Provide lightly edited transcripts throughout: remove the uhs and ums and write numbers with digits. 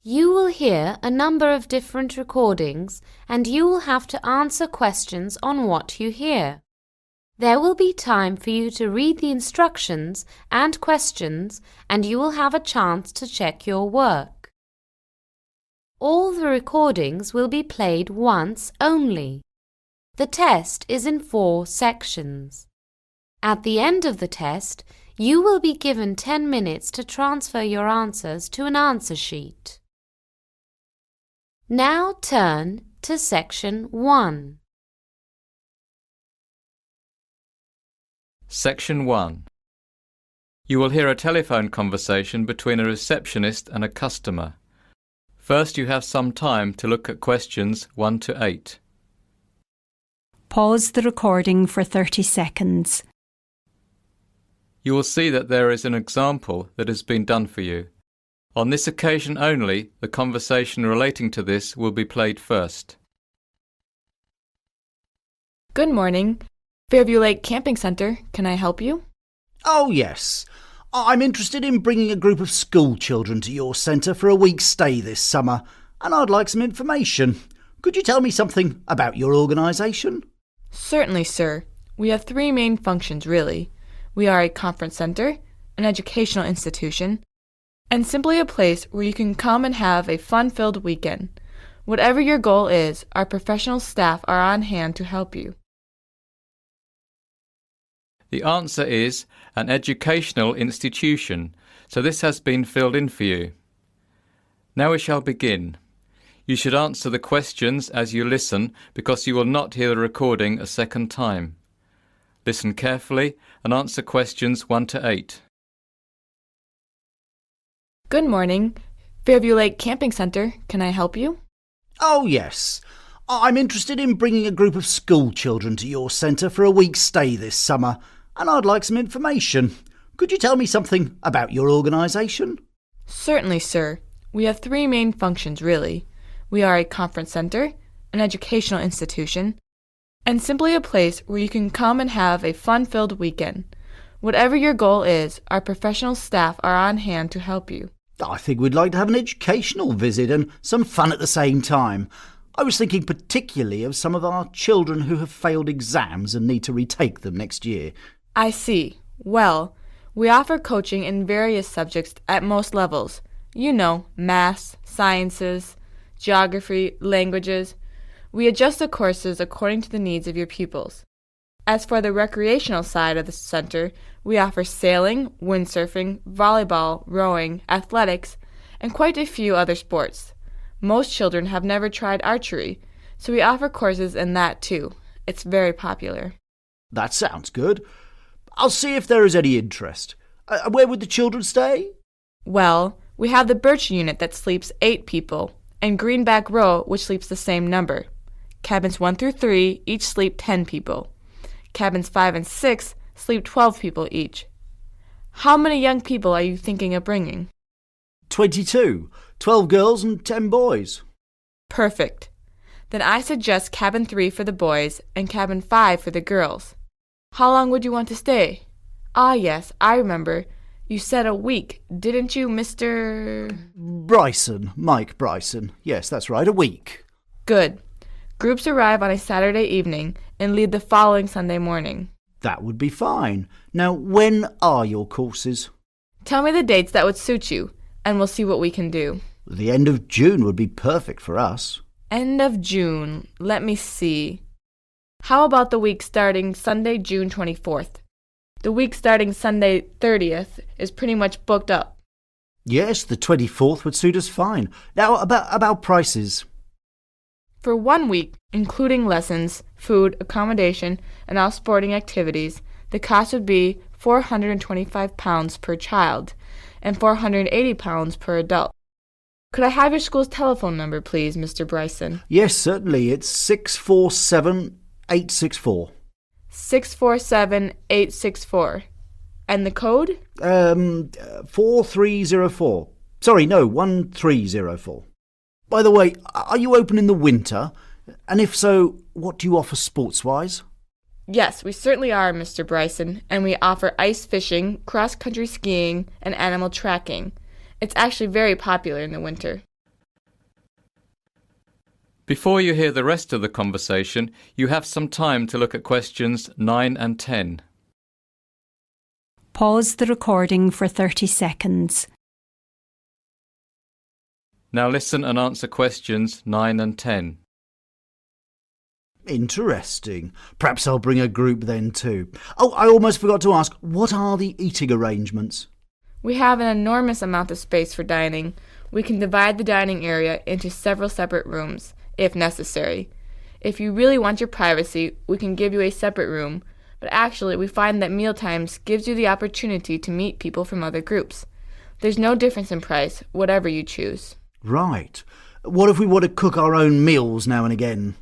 You will hear a number of different recordings and you will have to answer questions on what you hear. There will be time for you to read the instructions and questions and you will have a chance to check your work. All the recordings will be played once only. The test is in 4 sections. At the end of the test, you will be given 10 minutes to transfer your answers to an answer sheet. Now turn to section 1. Section 1. You will hear a telephone conversation between a receptionist and a customer. First, you have some time to look at questions 1 to 8. Pause the recording for 30 seconds. You will see that there is an example that has been done for you. On this occasion only, the conversation relating to this will be played first. Good morning. Fairview Lake Camping Center. Can I help you? Oh, yes. I'm interested in bringing a group of school children to your centre for a week's stay this summer, and I'd like some information. Could you tell me something about your organisation? Certainly, sir. We have 3 main functions, really. We are a conference center, an educational institution, and simply a place where you can come and have a fun-filled weekend. Whatever your goal is, our professional staff are on hand to help you. The answer is an educational institution, so this has been filled in for you. Now we shall begin. You should answer the questions as you listen because you will not hear the recording a second time. Listen carefully and answer questions 1 to 8. Good morning. Fairview Lake Camping Center. Can I help you? Oh, yes. I'm interested in bringing a group of school children to your centre for a week's stay this summer, and I'd like some information. Could you tell me something about your organisation? Certainly, sir. We have 3 main functions, really. We are a conference center, an educational institution, and simply a place where you can come and have a fun-filled weekend. Whatever your goal is, our professional staff are on hand to help you. I think we'd like to have an educational visit and some fun at the same time. I was thinking particularly of some of our children who have failed exams and need to retake them next year. I see. Well, we offer coaching in various subjects at most levels. You know, maths, sciences, geography, languages. We adjust the courses according to the needs of your pupils. As for the recreational side of the center, we offer sailing, windsurfing, volleyball, rowing, athletics, and quite a few other sports. Most children have never tried archery, so we offer courses in that too. It's very popular. That sounds good. I'll see if there is any interest. Where would the children stay? Well, we have the Birch unit that sleeps 8 people, and Greenback Row, which sleeps the same number. Cabins 1 through 3 each sleep 10 people. Cabins 5 and 6 sleep 12 people each. How many young people are you thinking of bringing? 22. 12 girls and 10 boys. Perfect. Then I suggest cabin 3 for the boys and cabin 5 for the girls. How long would you want to stay? Ah, yes, I remember. You said a week, didn't you, Mr. Bryson, Mike Bryson. Yes, that's right, a week. Good. Groups arrive on a Saturday evening and leave the following Sunday morning. That would be fine. Now, when are your courses? Tell me the dates that would suit you, and we'll see what we can do. The end of June would be perfect for us. End of June. Let me see. How about the week starting Sunday, June 24th? The week starting Sunday 30th is pretty much booked up. Yes, the 24th would suit us fine. Now, about prices. For 1 week, including lessons, food, accommodation, and all sporting activities, the cost would be £425 per child and £480 per adult. Could I have your school's telephone number, please, Mr. Bryson? Yes, certainly. It's 647-864. 647-864. And the code? 4304. Sorry, no, 1304. By the way, are you open in the winter? And if so, what do you offer sports-wise? Yes, we certainly are, Mr. Bryson, and we offer ice fishing, cross-country skiing, and animal tracking. It's actually very popular in the winter. Before you hear the rest of the conversation, you have some time to look at questions 9 and 10. Pause the recording for 30 seconds. Now listen and answer questions 9 and 10. Interesting. Perhaps I'll bring a group then too. Oh, I almost forgot to ask, what are the eating arrangements? We have an enormous amount of space for dining. We can divide the dining area into several separate rooms, if necessary. If you really want your privacy, we can give you a separate room, but actually we find that mealtimes gives you the opportunity to meet people from other groups. There's no difference in price, whatever you choose. Right. What if we want to cook our own meals now and again?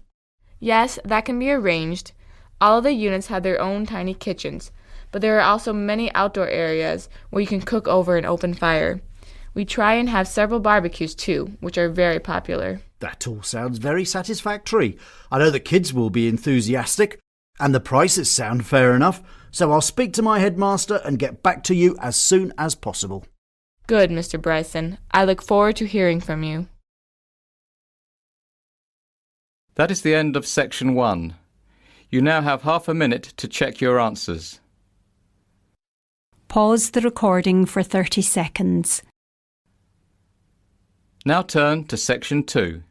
Yes, that can be arranged. All of the units have their own tiny kitchens, but there are also many outdoor areas where you can cook over an open fire. We try and have several barbecues too, which are very popular. That all sounds very satisfactory. I know the kids will be enthusiastic, and the prices sound fair enough, so I'll speak to my headmaster and get back to you as soon as possible. Good, Mr. Bryson. I look forward to hearing from you. That is the end of section 1. You now have half a minute to check your answers. Pause the recording for 30 seconds. Now turn to section 2.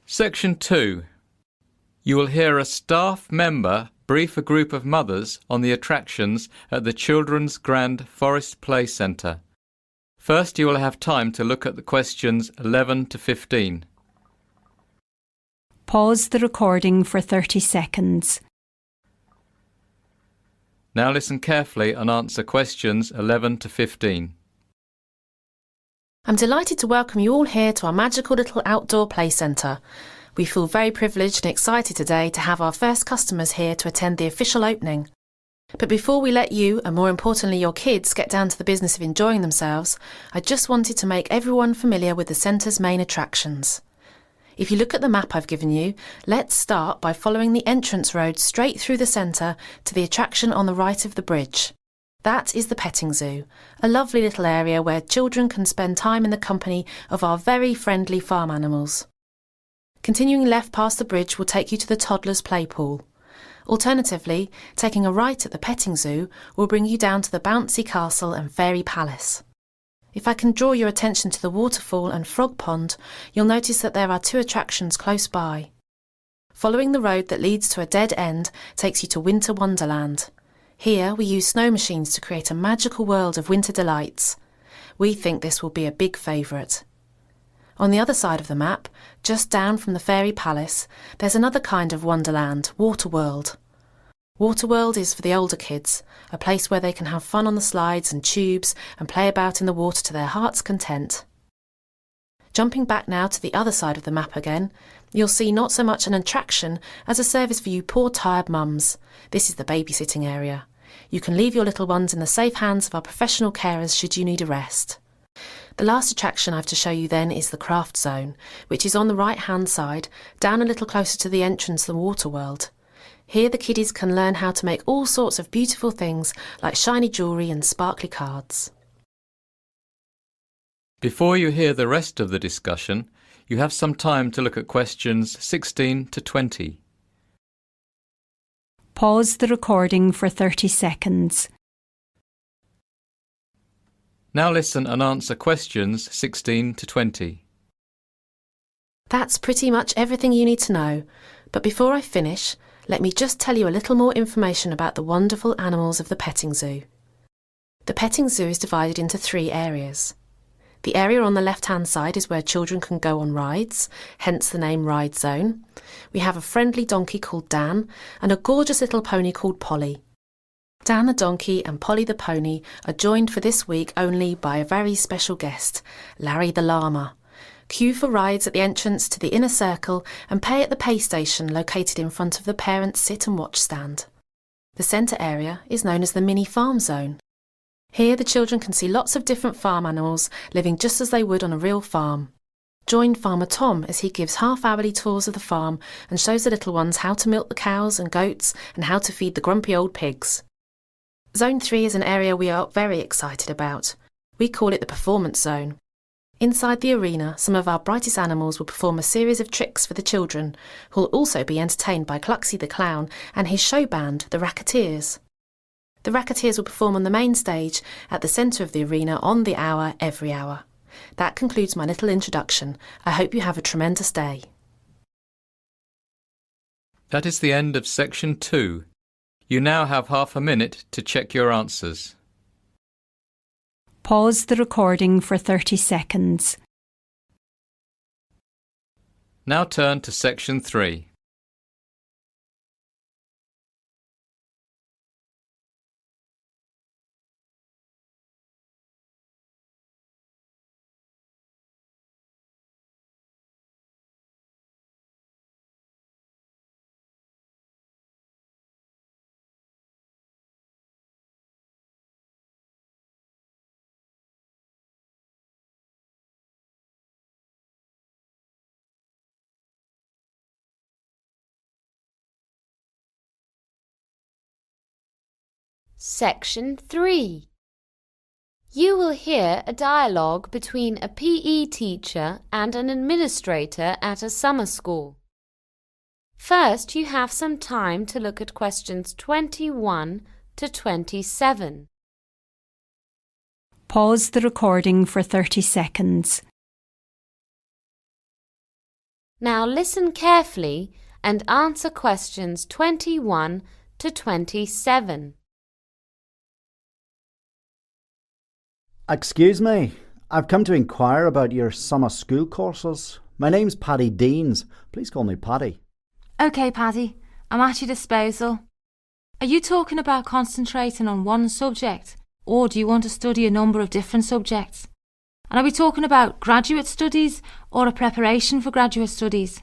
Section 2. You will hear a staff member brief a group of mothers on the attractions at the Children's Grand Forest Play Centre. First, you will have time to look at the questions 11 to 15. Pause the recording for 30 seconds. Now listen carefully and answer questions 11 to 15. I'm delighted to welcome you all here to our magical little outdoor play centre. We feel very privileged and excited today to have our first customers here to attend the official opening. But before we let you, and more importantly your kids, get down to the business of enjoying themselves, I just wanted to make everyone familiar with the centre's main attractions. If you look at the map I've given you, let's start by following the entrance road straight through the centre to the attraction on the right of the bridge. That is the petting zoo, a lovely little area where children can spend time in the company of our very friendly farm animals. Continuing left past the bridge will take you to the toddler's play pool. Alternatively, taking a right at the petting zoo will bring you down to the bouncy castle and fairy palace. If I can draw your attention to the waterfall and frog pond, you'll notice that there are 2 attractions close by. Following the road that leads to a dead end takes you to Winter Wonderland. Here we use snow machines to create a magical world of winter delights. We think this will be a big favourite. On the other side of the map, just down from the Fairy Palace, there's another kind of wonderland, Waterworld. Waterworld is for the older kids, a place where they can have fun on the slides and tubes and play about in the water to their heart's content. Jumping back now to the other side of the map again, you'll see not so much an attraction as a service for you poor tired mums. This is the babysitting area. You can leave your little ones in the safe hands of our professional carers should you need a rest. The last attraction I have to show you then is the craft zone, which is on the right hand side, down a little closer to the entrance than Waterworld. Here the kiddies can learn how to make all sorts of beautiful things like shiny jewellery and sparkly cards. Before you hear the rest of the discussion, you have some time to look at questions 16 to 20. Pause the recording for 30 seconds. Now listen and answer questions 16 to 20. That's pretty much everything you need to know, but before I finish, let me just tell you a little more information about the wonderful animals of the petting zoo. The petting zoo is divided into 3 areas. The area on the left-hand side is where children can go on rides, hence the name Ride Zone. We have a friendly donkey called Dan and a gorgeous little pony called Polly. Dan the donkey and Polly the pony are joined for this week only by a very special guest, Larry the llama. Queue for rides at the entrance to the inner circle and pay at the pay station located in front of the parents' sit and watch stand. The centre area is known as the mini farm zone. Here the children can see lots of different farm animals living just as they would on a real farm. Join Farmer Tom as he gives half-hourly tours of the farm and shows the little ones how to milk the cows and goats and how to feed the grumpy old pigs. Zone 3 is an area we are very excited about. We call it the Performance Zone. Inside the arena, some of our brightest animals will perform a series of tricks for the children, who will also be entertained by Cluxy the Clown and his show band, the Racketeers. The Racketeers will perform on the main stage at the centre of the arena on the hour every hour. That concludes my little introduction. I hope you have a tremendous day. That is the end of section 2. You now have half a minute to check your answers. Pause the recording for 30 seconds. Now turn to section 3. Section 3. You will hear a dialogue between a PE teacher and an administrator at a summer school. First, you have some time to look at questions 21 to 27. Pause the recording for 30 seconds. Now listen carefully and answer questions 21 to 27. Excuse me, I've come to inquire about your summer school courses. My name's Paddy Deans. Please call me Paddy. OK, Paddy, I'm at your disposal. Are you talking about concentrating on one subject, or do you want to study a number of different subjects? And are we talking about graduate studies or a preparation for graduate studies?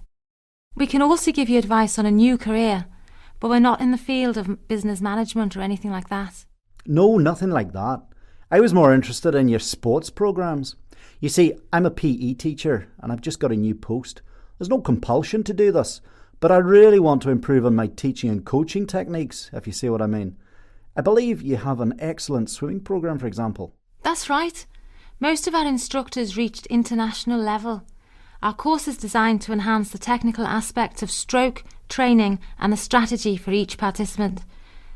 We can also give you advice on a new career, but we're not in the field of business management or anything like that. No, nothing like that. I was more interested in your sports programmes. You see, I'm a PE teacher and I've just got a new post. There's no compulsion to do this, but I really want to improve on my teaching and coaching techniques, if you see what I mean. I believe you have an excellent swimming programme, for example. That's right. Most of our instructors reached international level. Our course is designed to enhance the technical aspects of stroke, training and the strategy for each participant.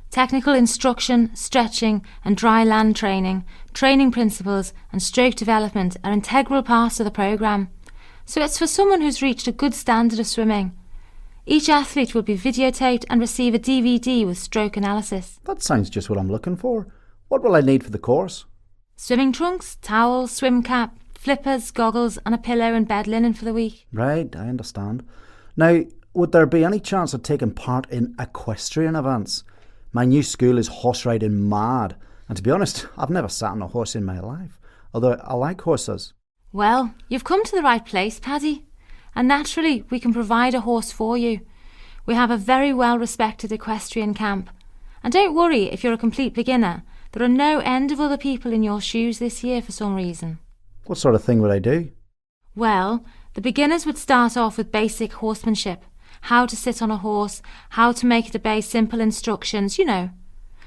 Technical instruction, stretching and dry land training, training principles and stroke development are integral parts of the programme. So it's for someone who's reached a good standard of swimming. Each athlete will be videotaped and receive a DVD with stroke analysis. That sounds just what I'm looking for. What will I need for the course? Swimming trunks, towels, swim cap, flippers, goggles and a pillow and bed linen for the week. Right, I understand. Now, would there be any chance of taking part in equestrian events? My new school is horse riding mad, and to be honest, I've never sat on a horse in my life, although I like horses. Well, you've come to the right place, Paddy, and naturally we can provide a horse for you. We have a very well-respected equestrian camp, and don't worry if you're a complete beginner. There are no end of other people in your shoes this year for some reason. What sort of thing would I do? Well, the beginners would start off with basic horsemanship. How to sit on a horse, how to make it obey simple instructions, you know.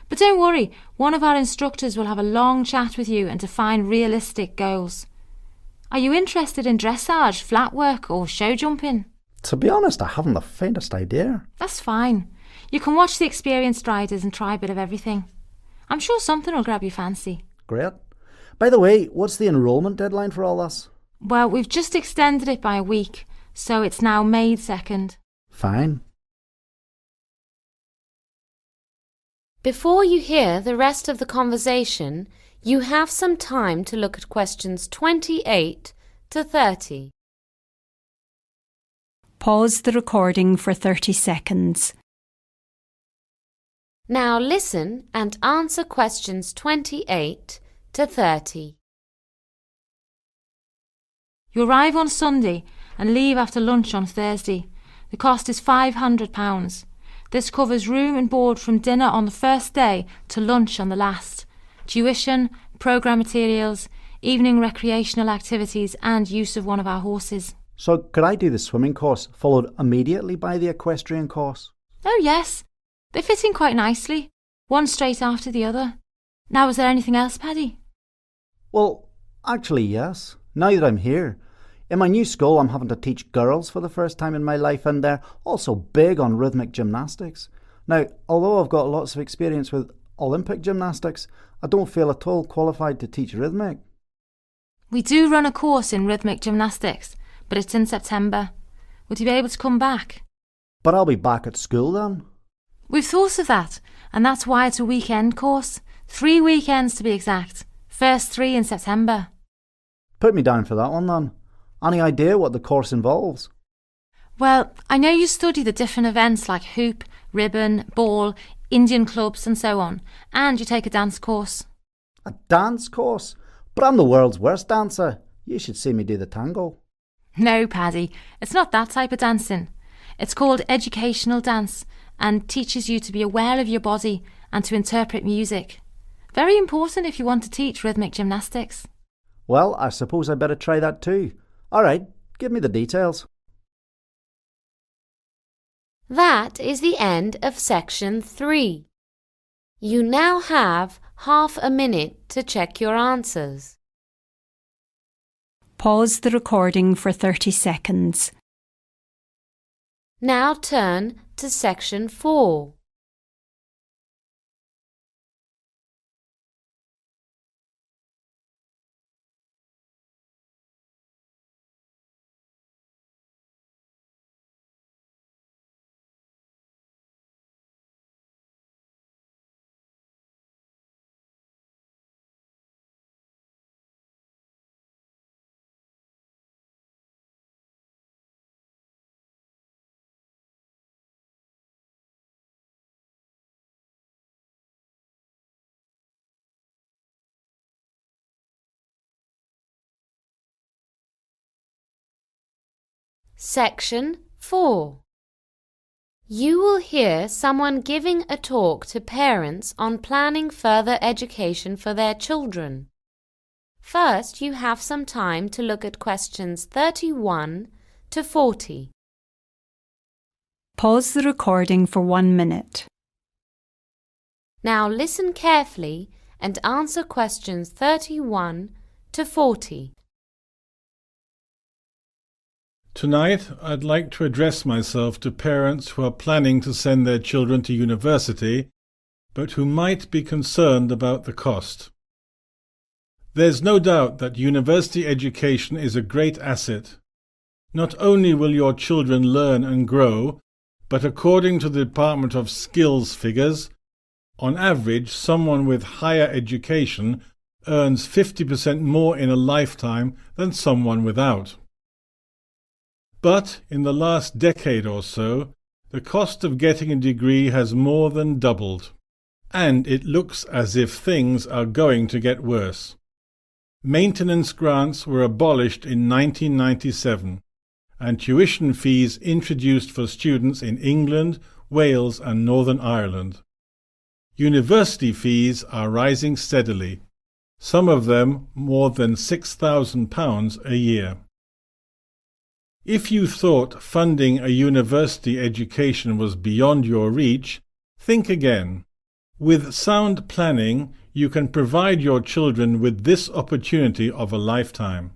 But don't worry, one of our instructors will have a long chat with you and define realistic goals. Are you interested in dressage, flat work or show jumping? To be honest, I haven't the faintest idea. That's fine. You can watch the experienced riders and try a bit of everything. I'm sure something will grab your fancy. Great. By the way, what's the enrolment deadline for all this? Well, we've just extended it by a week, so it's now May 2nd. Fine. Before you hear the rest of the conversation, you have some time to look at questions 28 to 30. Pause the recording for 30 seconds. Now listen and answer questions 28 to 30. You arrive on Sunday and leave after lunch on Thursday. The cost is £500. This covers room and board from dinner on the first day to lunch on the last, tuition, programme materials, evening recreational activities and use of one of our horses. So could I do the swimming course followed immediately by the equestrian course? Oh yes, they fit in quite nicely, one straight after the other. Now, is there anything else, Paddy? Well, actually yes. Now that I'm here. In my new school I'm having to teach girls for the first time in my life, and they're also big on rhythmic gymnastics. Now, although I've got lots of experience with Olympic gymnastics, I don't feel at all qualified to teach rhythmic. We do run a course in rhythmic gymnastics, but it's in September. Would you be able to come back? But I'll be back at school then. We've thought of that, and that's why it's a weekend course. 3 weekends to be exact. First 3 in September. Put me down for that one then. Any idea what the course involves? Well, I know you study the different events like hoop, ribbon, ball, Indian clubs and so on, and you take a dance course. A dance course? But I'm the world's worst dancer. You should see me do the tango. No, Paddy, it's not that type of dancing. It's called educational dance and teaches you to be aware of your body and to interpret music. Very important if you want to teach rhythmic gymnastics. Well, I suppose I better try that too. All right, give me the details. That is the end of section 3. You now have half a minute to check your answers. Pause the recording for 30 seconds. Now turn to section 4. Section 4. You will hear someone giving a talk to parents on planning further education for their children. First, you have some time to look at questions 31 to 40. Pause the recording for 1 minute. Now listen carefully and answer questions 31 to 40. Tonight, I'd like to address myself to parents who are planning to send their children to university, but who might be concerned about the cost. There's no doubt that university education is a great asset. Not only will your children learn and grow, but according to the Department of Skills figures, on average, someone with higher education earns 50% more in a lifetime than someone without. But in the last decade or so, the cost of getting a degree has more than doubled, and it looks as if things are going to get worse. Maintenance grants were abolished in 1997, and tuition fees introduced for students in England, Wales and Northern Ireland. University fees are rising steadily, some of them more than £6,000 a year. If you thought funding a university education was beyond your reach, think again. With sound planning, you can provide your children with this opportunity of a lifetime.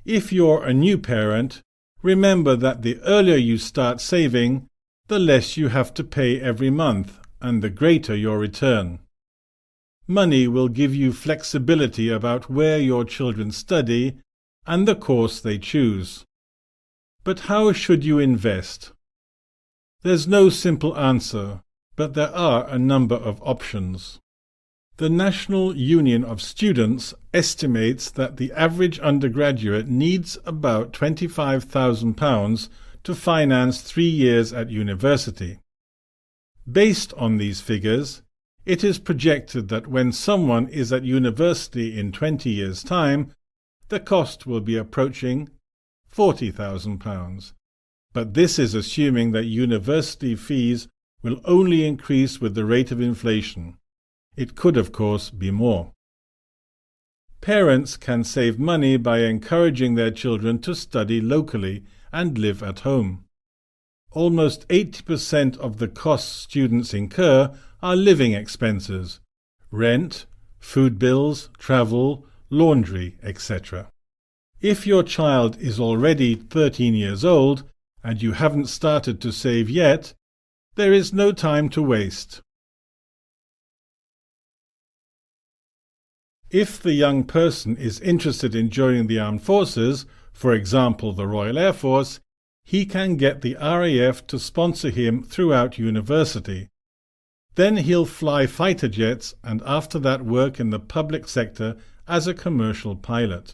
If you're a new parent, remember that the earlier you start saving, the less you have to pay every month, and the greater your return. Money will give you flexibility about where your children study and the course they choose. But how should you invest? There's no simple answer, but there are a number of options. The National Union of Students estimates that the average undergraduate needs about £25,000 to finance 3 years at university. Based on these figures, it is projected that when someone is at university in 20 years' time, the cost will be approaching £40,000. But this is assuming that university fees will only increase with the rate of inflation. It could, of course, be more. Parents can save money by encouraging their children to study locally and live at home. Almost 80% of the costs students incur are living expenses: rent, food bills, travel, laundry, etc. If your child is already 13 years old and you haven't started to save yet, there is no time to waste. If the young person is interested in joining the armed forces, for example the Royal Air Force, he can get the RAF to sponsor him throughout university. Then he'll fly fighter jets and after that work in the public sector as a commercial pilot.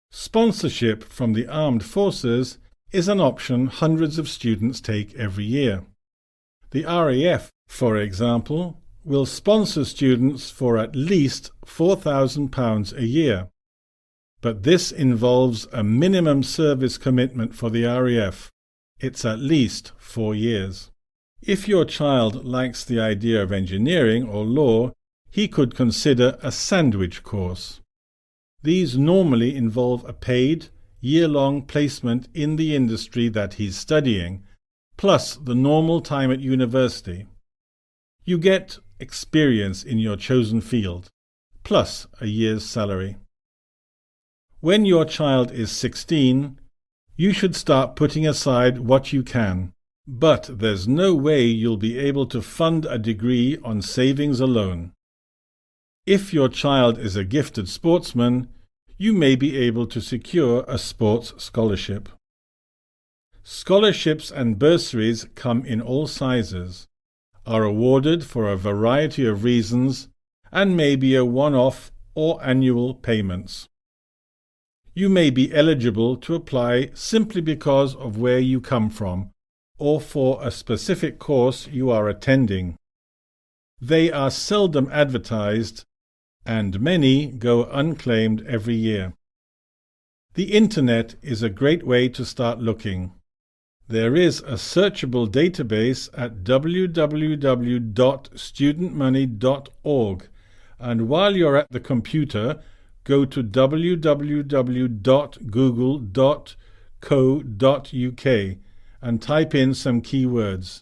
Sponsorship from the armed forces is an option hundreds of students take every year. The RAF, for example, will sponsor students for at least £4,000 a year. But this involves a minimum service commitment for the RAF. It's at least 4 years. If your child likes the idea of engineering or law, he could consider a sandwich course. These normally involve a paid, year-long placement in the industry that he's studying, plus the normal time at university. You get experience in your chosen field, plus a year's salary. When your child is 16, you should start putting aside what you can, but there's no way you'll be able to fund a degree on savings alone. If your child is a gifted sportsman, you may be able to secure a sports scholarship. Scholarships and bursaries come in all sizes, are awarded for a variety of reasons, and may be a one-off or annual payments. You may be eligible to apply simply because of where you come from, or for a specific course you are attending. They are seldom advertised, and many go unclaimed every year. The Internet is a great way to start looking. There is a searchable database at www.studentmoney.org, and while you're at the computer, go to www.google.co.uk and type in some keywords.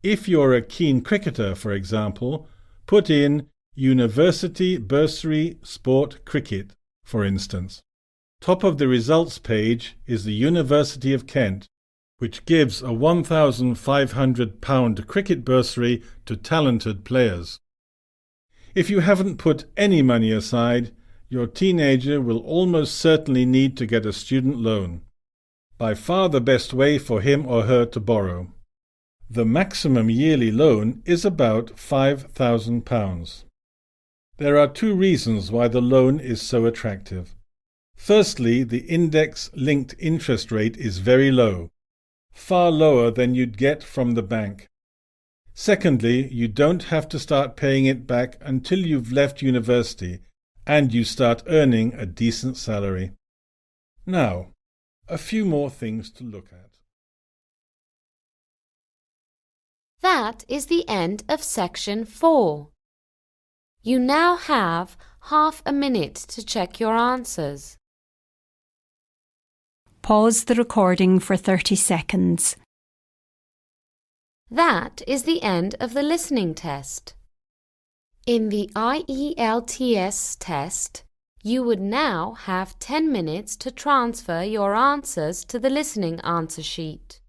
If you're a keen cricketer, for example, put in University Bursary Sport Cricket, for instance. Top of the results page is the University of Kent, which gives a £1,500 cricket bursary to talented players. If you haven't put any money aside, your teenager will almost certainly need to get a student loan. By far the best way for him or her to borrow. The maximum yearly loan is about £5,000. There are 2 reasons why the loan is so attractive. Firstly, the index-linked interest rate is very low, far lower than you'd get from the bank. Secondly, you don't have to start paying it back until you've left university and you start earning a decent salary. Now, a few more things to look at. That is the end of section 4. You now have half a minute to check your answers. Pause the recording for 30 seconds. That is the end of the listening test. In the IELTS test, you would now have 10 minutes to transfer your answers to the listening answer sheet.